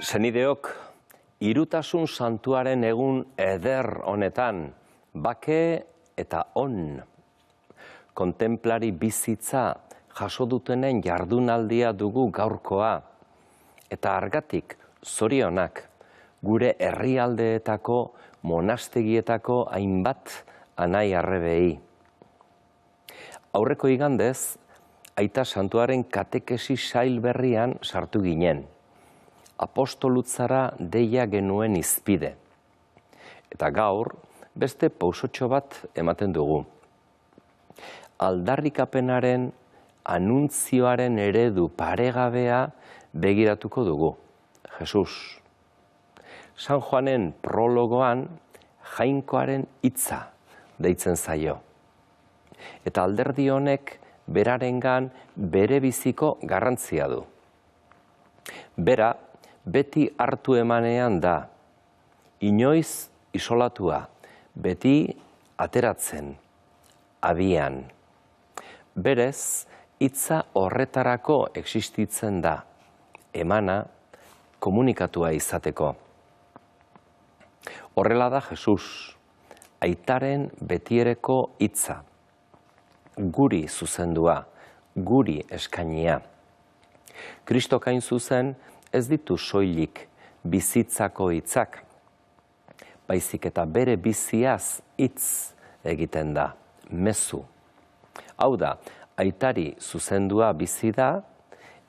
Senideok, Hirutasun Santuaren egun eder honetan, bake eta on. Kontemplari bizitza jaso dutenen jardunaldia dugu gaurkoa. Eta argatik, zorionak, gure herrialdeetako monastegietako hainbat anai arrebei. Aurreko igandez, Aita Santuaren katekesi sail berrian sartu ginen. Apostolutzara deia genuen izpide. Eta gaur, beste pausotxo bat ematen dugu. Aldarrikapenaren, anuntzioaren eredu paregabea begiratuko dugu. Jesus. San Juanen prologoan Jainkoaren hitza deitzen zaio. Eta alderdi honek berarengan bere biziko garrantzia du. Bera, beti hartu emanean da, inoiz isolatua, beti ateratzen, abian. Berez, hitza horretarako existitzen da, emana, komunikatua izateko. Horrela da Jesus, Aitaren betiereko hitza, guri zuzendua, guri eskainia. Kristok hain zuzen ez ditu soilik bizitzako hitzak, baizik eta bere biziaz hitz egiten da, mezu. Hau da, Aitari zuzendua bizi da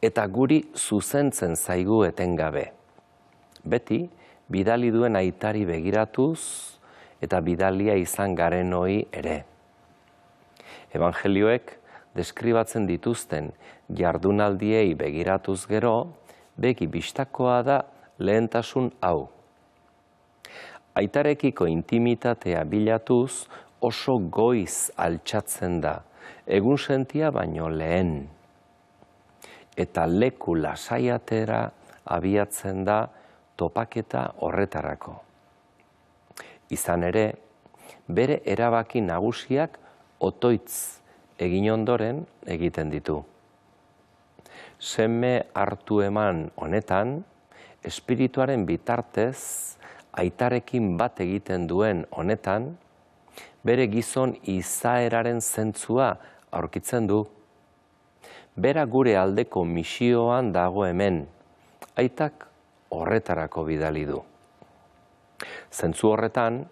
eta guri zuzentzen zaigu etengabe. Beti, bidali duen Aitari begiratuz eta bidalia izan garenoi ere. Evangelioek deskribatzen dituzten jardunaldiei begiratuz gero, begi bistakoa da lehentasun hau. Aitarekiko intimitatea bilatuz oso goiz altxatzen da, egun sentia baino lehen. Eta leku lasaiatera abiatzen da topaketa horretarako. Izan ere, bere erabaki nagusiak otoitz egin ondoren egiten ditu. Seme hartu eman honetan, espirituaren bitartez, Aitarekin bat egiten duen honetan, bere gizon izaeraren zentzua aurkitzen du. Bera gure aldeko misioan dago hemen, Aitak horretarako bidali du. Zentzu horretan,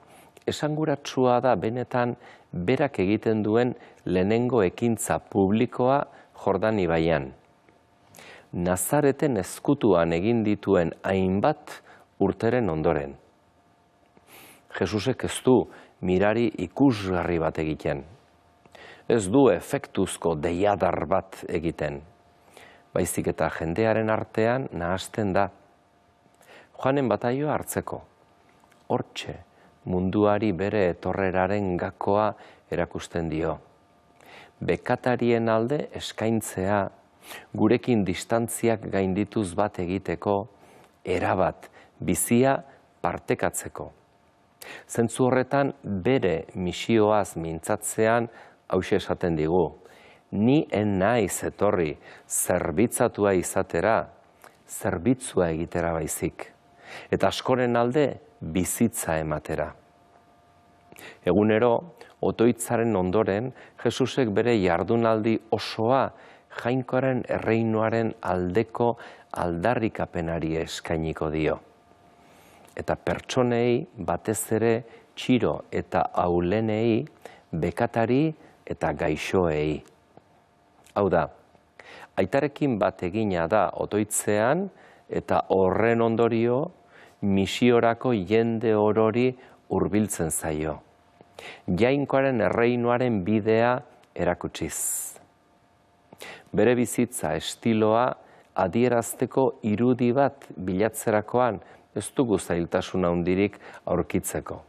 esanguratsua da benetan berak egiten duen lehenengo ekintza publikoa Jordan ibaian. Nazareten ezkutuan egin dituen hainbat urteren ondoren. Jesusek ez du mirari ikusgarri bat egiten. Ez du efektuzko deiadar bat egiten. Baizik eta jendearen artean nahasten da. Joanen bataioa hartzeko. Hortxe, munduari bere etorreraren gakoa erakusten dio. Bekatarien alde eskaintzea, gurekin distantziak gaindituz bat egiteko, erabat bizia partekatzeko. Zentzu horretan bere misioaz mintzatzean hauxe esaten digu. Ni en naiz etorri zerbitzatua izatera, zerbitzua egitera baizik. Eta askoren alde bizitza ematera. Egunero, otoitzaren ondoren, Jesusek bere jardunaldi osoa Jainkoaren erreinuaren aldeko aldarrikapenari eskainiko dio. Eta pertsonei batez ere txiro eta aulenei, bekatari eta gaixoei. Hau da, Aitarekin bat egina da otoitzean eta horren ondorio misiorako jende orori hurbiltzen zaio. Jainkoaren erreinuaren bidea erakutsiz. Bere bizitza estiloa adierazteko irudi bat bilatzerakoan ez dugu zailtasun handirik aurkitzeko.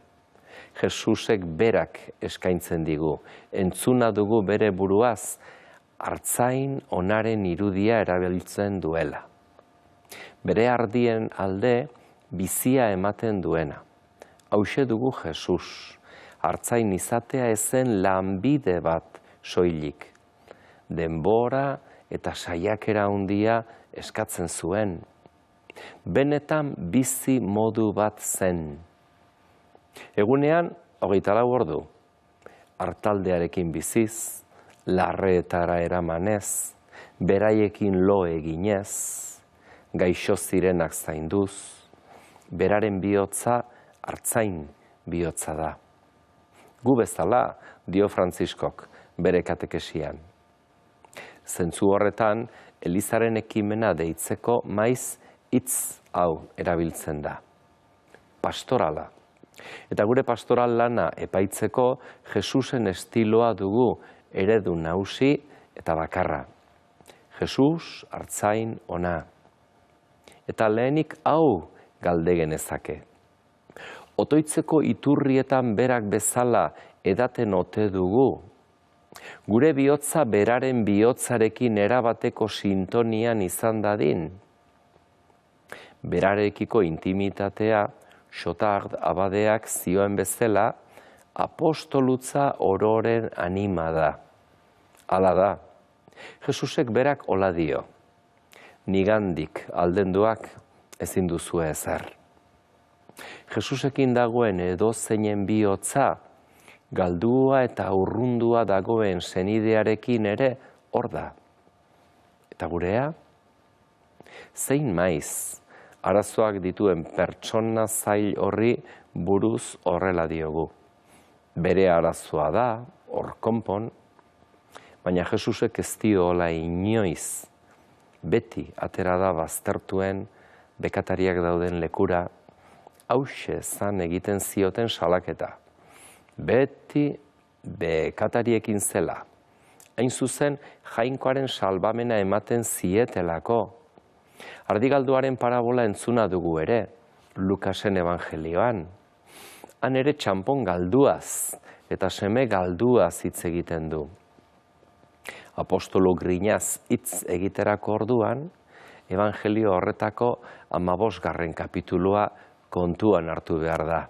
Jesusek berak eskaintzen digu, entzuna dugu bere buruaz, artzain onaren irudia erabiltzen duela. Bere ardien alde bizia ematen duena. Hauxe dugu Jesus, artzain izatea ezen lanbide bat soilik. Denbora eta saiakera handia eskatzen zuen. Benetan bizi modu bat zen. Egunean, 24 ordu, artaldearekin biziz, larreetara eramanez, beraiekin lo eginez, gaixo zirenak zainduz, beraren bihotza artzain bihotza da. Gu bezala, dio Frantziskok bere katekesian. Zentzu horretan, Elizaren ekimena deitzeko maiz hitz hau erabiltzen da. Pastorala. Eta gure pastoral lana epaitzeko Jesusen estiloa dugu eredu nagusi eta bakarra. Jesus artzain ona. Eta lehenik hau galde genezake. Otoitzeko iturrietan berak bezala edaten ote dugu. Gure bihotza beraren bihotzarekin erabateko sintonian izan dadin. Berarekiko intimitatea, Chotard abadeak zioen bezala, apostolutza ororen anima da. Hala da, Jesusek berak hola dio. Nigandik aldenduak ezin duzue ezer. Jesusekin dagoen edozeinen bihotza, galdua eta urrundua dagoen senidearekin ere hor da. Eta gurea? Zein maiz, arazoak dituen pertsona zail horri buruz horrela diogu. Bere arazoa da, hor konpon, baina Jesusek ez dio hola inoiz, beti atera da baztertuen bekatariak dauden lekura, hauxe zan egiten zioten salaketa. Beti bekatariekin zela. Hain zuzen, Jainkoaren salbamena ematen zietelako. Ardigalduaren parabola entzuna dugu ere, Lukasen evangelioan. Han ere txanpon galduaz eta seme galduaz hitz egiten du. Apostolo grinaz hitz egiterako orduan, evangelio horretako 15. kapitulua kontuan hartu behar da.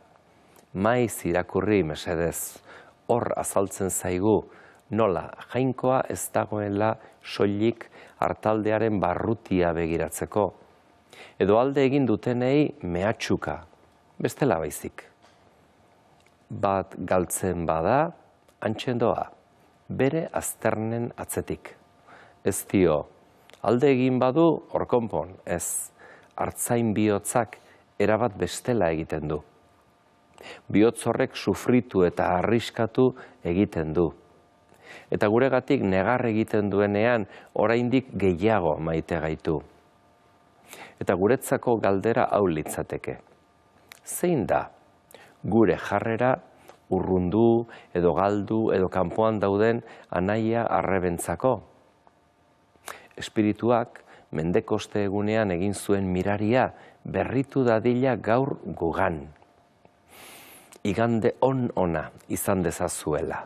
Maiz irakurri mesedez, hor azaltzen zaigu, nola Jainkoa ez dagoela soilik artaldearen barrutia begiratzeko. Edo alde egin dutenei mehatxuka, bestela baizik. Bat galtzen bada, antxen doa, bere azternen atzetik. Ez dio, alde egin badu, hor konpon, ez, artzain bihotzak erabat bestela egiten du. Bihotz horrek sufritu eta arriskatu egiten du. Eta guregatik negar egiten duenean oraindik gehiago maite gaitu. Eta guretzako galdera hau litzateke. Zein da gure jarrera urrundu edo galdu edo kanpoan dauden anaia arrebentzako? Espirituak Mendekoste egunean egin zuen miraria berritu dadila gaur gugan. Igande on ona izan dezazuela.